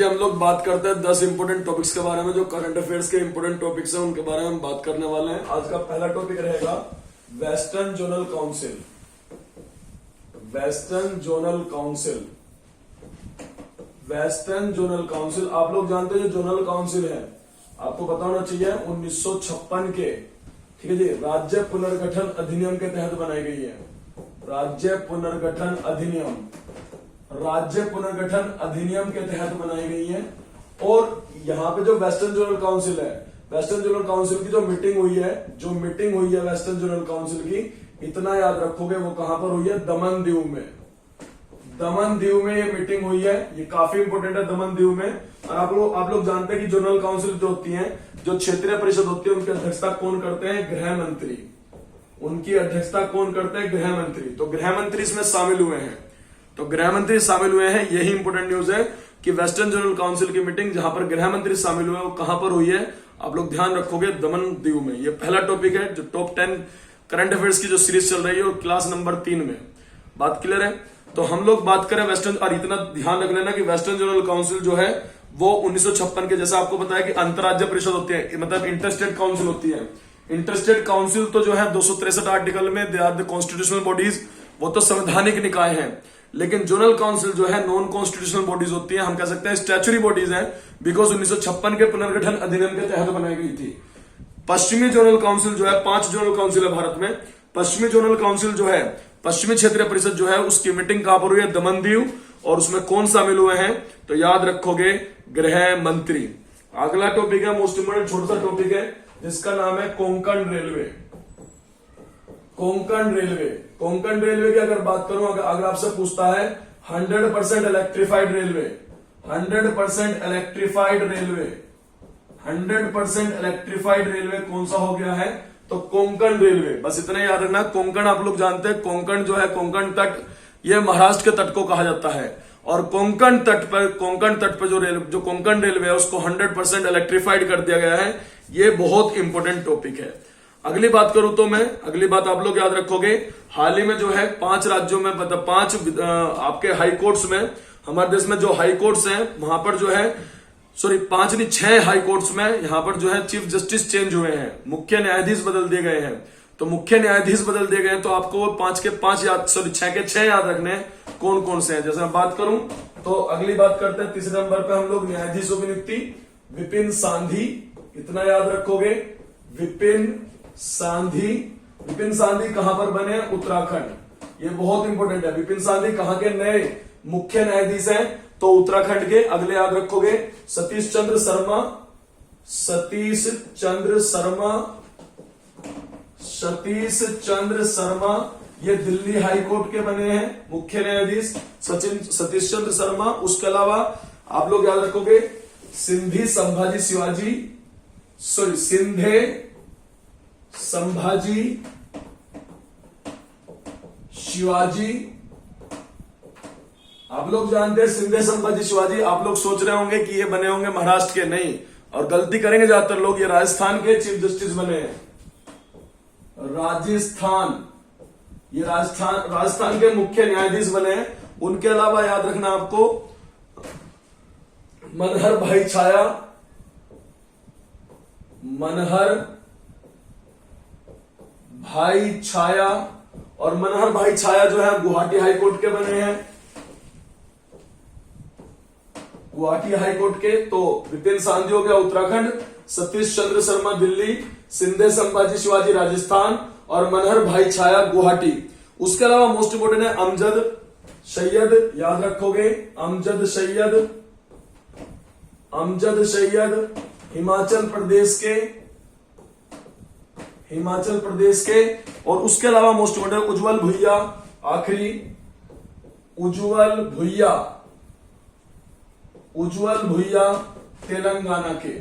हम लोग बात करते हैं 10 इंपोर्टेंट टॉपिक्स के बारे में, जो करंट अफेयर्स के इंपोर्टेंट टॉपिक्स हैं उनके बारे में हम बात करने वाले हैं। आज का पहला टॉपिक रहेगा western zonal council. Western zonal council, western zonal council आप लोग जानते हैं जो जोनल काउंसिल है आपको पता होना चाहिए 1956 के, ठीक है जी, राज्य पुनर्गठन अधिनियम के तहत बनाई गई है। राज्य पुनर्गठन अधिनियम, राज्य पुनर्गठन अधिनियम के तहत बनाई गई है। और यहाँ पे जो वेस्टर्न जोनल काउंसिल है, वेस्टर्न जोनल काउंसिल की जो मीटिंग हुई है, वेस्टर्न जोनल काउंसिल की, इतना याद रखोगे वो कहां पर हुई है? दमन दीव में। दमन दीव में ये मीटिंग हुई है, ये काफी इंपोर्टेंट है दमन दीव में। और आप लोग जानते हैं कि जोनल काउंसिल जो होती है, जो क्षेत्रीय परिषद होती है, उनकी अध्यक्षता कौन करते हैं? गृह मंत्री। उनकी अध्यक्षता कौन करते हैं? गृह मंत्री। तो गृह मंत्री इसमें शामिल हुए हैं, तो गृह मंत्री शामिल हुए हैं। यही इंपोर्टेंट न्यूज है कि वेस्टर्न जोनल काउंसिल की मीटिंग जहां पर गृह मंत्री शामिल हुए वो कहां पर हुई है? आप लोग ध्यान रखोगे, दमन दीव में। ये पहला टॉपिक है जो टॉप 10 करंट अफेयर्स की जो सीरीज चल रही है, और क्लास नंबर 3 में। बात क्लियर है? तो हम लोग बात करें वेस्टर्न, और इतना ध्यान रख लेना कि वेस्टर्न जोनल काउंसिल जो है वो 1956 के, जैसा आपको पता है कि अंतरराज्य परिषद होती है, मतलब इंटरस्टेट काउंसिल होती है। इंटरस्टेट काउंसिल तो जो है 263 आर्टिकल में, they are the constitutional bodies, वो तो संवैधानिक निकाय हैं। लेकिन जोनल काउंसिल जो है नॉन कॉन्स्टिट्यूशनल बॉडीज होती है, हम कह सकते हैं स्टैच्यूरी बॉडीज हैं, बिकॉज 1956 के पुनर्गठन अधिनियम के तहत बनाई गई थी। पश्चिमी जोनल काउंसिल जो है, 5 जोनल काउंसिल है भारत में। पश्चिमी जोनल काउंसिल जो है, पश्चिमी क्षेत्रीय परिषद जो है, उसकी मीटिंग कहां पर हुई है? दमन दीव। और उसमें कौन शामिल हुए हैं? तो याद रखोगे, गृह मंत्री। अगला टॉपिक है मोस्ट इंपोर्टेंट, छोटा सा टॉपिक है जिसका नाम है Konkan railway. Konkan railway, Konkan railway की अगर बात करूं, अगर आपसे पूछता है 100% electrified railway, 100% electrified railway, 100% electrified railway कौन सा हो गया है? तो कोंकण रेलवे। बस इतना याद रखना। कोंकण आप लोग जानते हैं, कोंकण जो है, कोंकण तट, ये महाराष्ट्र के तट को कहा जाता है। और कोंकण तट पर जो कोंकण रेलवे है उसको 100% इलेक्ट्रिफाइड कर दिया गया है। ये बहुत इंपोर्टेंट टॉपिक है। अगली बात करूं तो मैं, अगली बात आप लोग याद रखोगे, हाल ही में जो है 5 राज्यों में, मतलब 5 आपके हाई कोर्ट्स में, हमारे देश में जो हाई कोर्ट्स हैं वहां पर जो है, 5 नहीं 6 हाई कोर्ट्स में यहाँ पर जो है चीफ जस्टिस चेंज हुए हैं, मुख्य न्यायाधीश बदल दिए गए हैं। तो मुख्य न्यायाधीश बदल दिए गए हैं, तो आपको 5 के 5 याद, 6 के 6 याद रखने हैं कौन कौन से हैं। जैसे मैं बात करूं तो अगली बात करते हैं, तीसरे नंबर पे हम लोग न्यायाधीशों की नियुक्ति, विपिन सांधी, इतना याद रखोगे, विपिन सांधी। विपिन सांधी कहां पर बने? उत्तराखंड। ये बहुत इंपॉर्टेंट है। विपिन सांधी कहां के नए मुख्य न्यायाधीश हैं? तो उत्तराखंड के। अगले याद रखोगे, सतीश चंद्र शर्मा, सतीश चंद्र शर्मा, सतीश चंद्र शर्मा, ये दिल्ली हाई कोर्ट के बने हैं मुख्य न्यायाधीश, सतीश चंद्र शर्मा। उसके अलावा आप लोग याद रखोगे, सिंधे संभाजी शिवाजी। आप लोग जानते हैं सिंधे संभाजी शिवाजी। आप लोग सोच रहे होंगे कि ये बने होंगे महाराष्ट्र के, नहीं, और गलती करेंगे ज्यादातर लोग, ये राजस्थान के चीफ जस्टिस बने हैं। राजस्थान, ये राजस्थान के मुख्य न्यायाधीश बने हैं। उनके अलावा याद रखना आपको, मनहर भाई छाया, मनहर भाई छाया, और मनहर भाई छाया जो है गुवाहाटी हाईकोर्ट के बने हैं, गुवाहाटी हाईकोर्ट के। तो विपिन सांधी हो गया उत्तराखंड, सतीश चंद्र शर्मा दिल्ली, सिंधे संभाजी शिवाजी राजस्थान, और मनहर भाई छाया गुवाहाटी। उसके अलावा मोस्ट इंपोर्टेंट है अमजद सैयद, याद रखोगे, अमजद सैयद हिमाचल प्रदेश के। और उसके अलावा मोस्ट इंपोर्टेंट उज्जवल भुइया, आखिरी उज्जवल भुइया तेलंगाना के।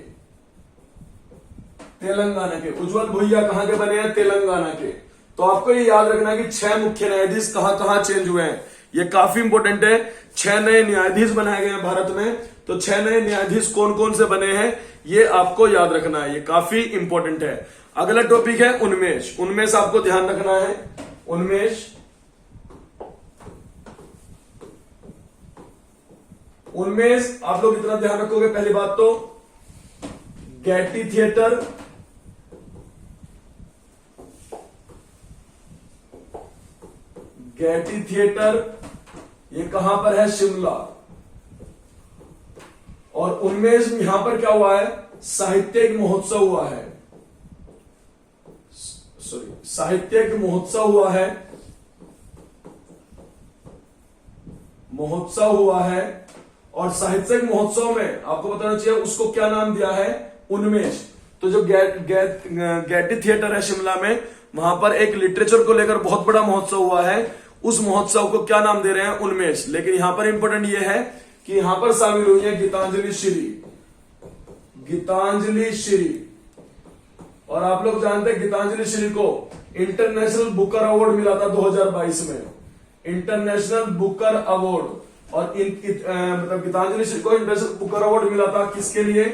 उज्जवल भुइया कहां के बने हैं? तेलंगाना के। तो आपको ये याद रखना है कि 6 मुख्य न्यायाधीश कहां कहां चेंज हुए हैं। ये काफी इंपोर्टेंट है। 6 नए न्यायाधीश बनाए गए हैं भारत में। तो 6 नए न्यायाधीश कौन कौन से बने हैं ये आपको याद रखना है, ये काफी इंपोर्टेंट है। अगला टॉपिक है उन्मेष। उन्मेष आपको ध्यान रखना है। उनमें आप लोग इतना ध्यान रखोगे, पहली बात तो गैटी थिएटर, गैटी थिएटर ये कहां पर है? शिमला। और उनमें यहां पर क्या हुआ है? साहित्यिक महोत्सव हुआ है, सॉरी साहित्यिक महोत्सव हुआ है, महोत्सव हुआ है। और साहित्यिक महोत्सव में आपको बताना चाहिए उसको क्या नाम दिया है? उन्मेष। तो जो गैटी थिएटर है शिमला में, वहां पर एक लिटरेचर को लेकर बहुत बड़ा महोत्सव हुआ है, उस महोत्सव को क्या नाम दे रहे हैं? उन्मेष। लेकिन यहां पर इंपॉर्टेंट यह है कि यहां पर शामिल हुई है गीतांजलि श्री, गीतांजलि श्री। और आप लोग जानते हैं गीतांजलि श्री को इंटरनेशनल बुकर अवार्ड मिला था 2022 में, इंटरनेशनल बुकर अवार्ड। और मतलब गीतांजलि श्री को इंटरनेशनल बुकर अवार्ड मिला था किसके लिए?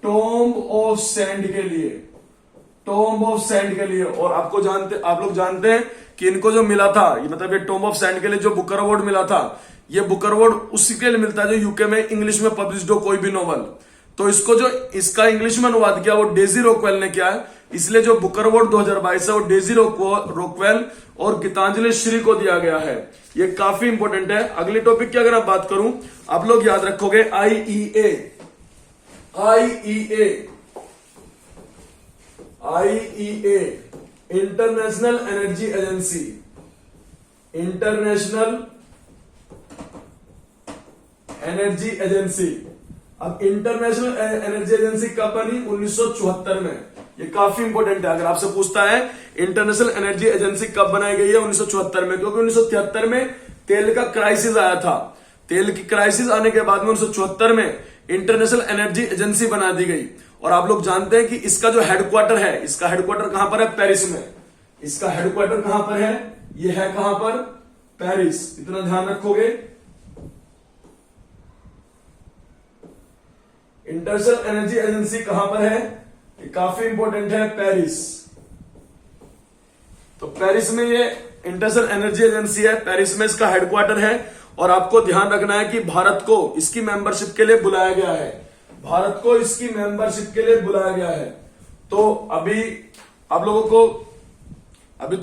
टॉम्ब ऑफ सैंड के लिए, टॉम्ब ऑफ सैंड के लिए। और आप लोग जानते हैं कि इनको जो मिला था, मतलब ये टॉम्ब ऑफ सैंड के लिए जो बुकर अवार्ड मिला था, ये बुकर अवार्ड उसी के लिए मिलता है जो यूके में इंग्लिश में पब्लिश्ड हो कोई भी नॉवल। तो इसको जो इसका इंग्लिश में अनुवाद किया वो डेजी रॉकवेल ने किया है, इसलिए जो बुकर अवार्ड 2022 है वो डेजी रॉकवेल और गीतांजलि श्री को दिया गया है। ये काफी इंपॉर्टेंट है। अगले टॉपिक की अगर आप बात करूं, आप लोग याद रखोगे IEA, IEA international energy agency, international energy agency. अब इंटरनेशनल एनर्जी एजेंसी कब बनी? 1974 में। ये काफी इंपॉर्टेंट है, अगर आपसे पूछता है इंटरनेशनल एनर्जी एजेंसी कब बनाई गई है? 1974 में, क्योंकि 1973 में तेल का क्राइसिस आया था। तेल की क्राइसिस आने के बाद में 1974 में इंटरनेशनल एनर्जी एजेंसी बना दी गई। और आप लोग जानते हैं कि इसका जो हेडक्वार्टर है, इसका हेडक्वार्टर कहां पर है? पेरिस में। इसका हेडक्वार्टर कहां पर है? ये है कहां पर? पेरिस। इतना ध्यान रखोगे। इंटरनेशनल एनर्जी एजेंसी कहां पर है? ये काफी इंपॉर्टेंट है, पेरिस। तो पेरिस में ये इंटरनेशनल एनर्जी एजेंसी है, पेरिस में इसका हेडक्वार्टर है। और आपको ध्यान रखना है कि भारत को इसकी मेंबरशिप के लिए बुलाया गया है, भारत को इसकी मेंबरशिप के लिए बुलाया गया है। तो अभी आप लोगों को अभी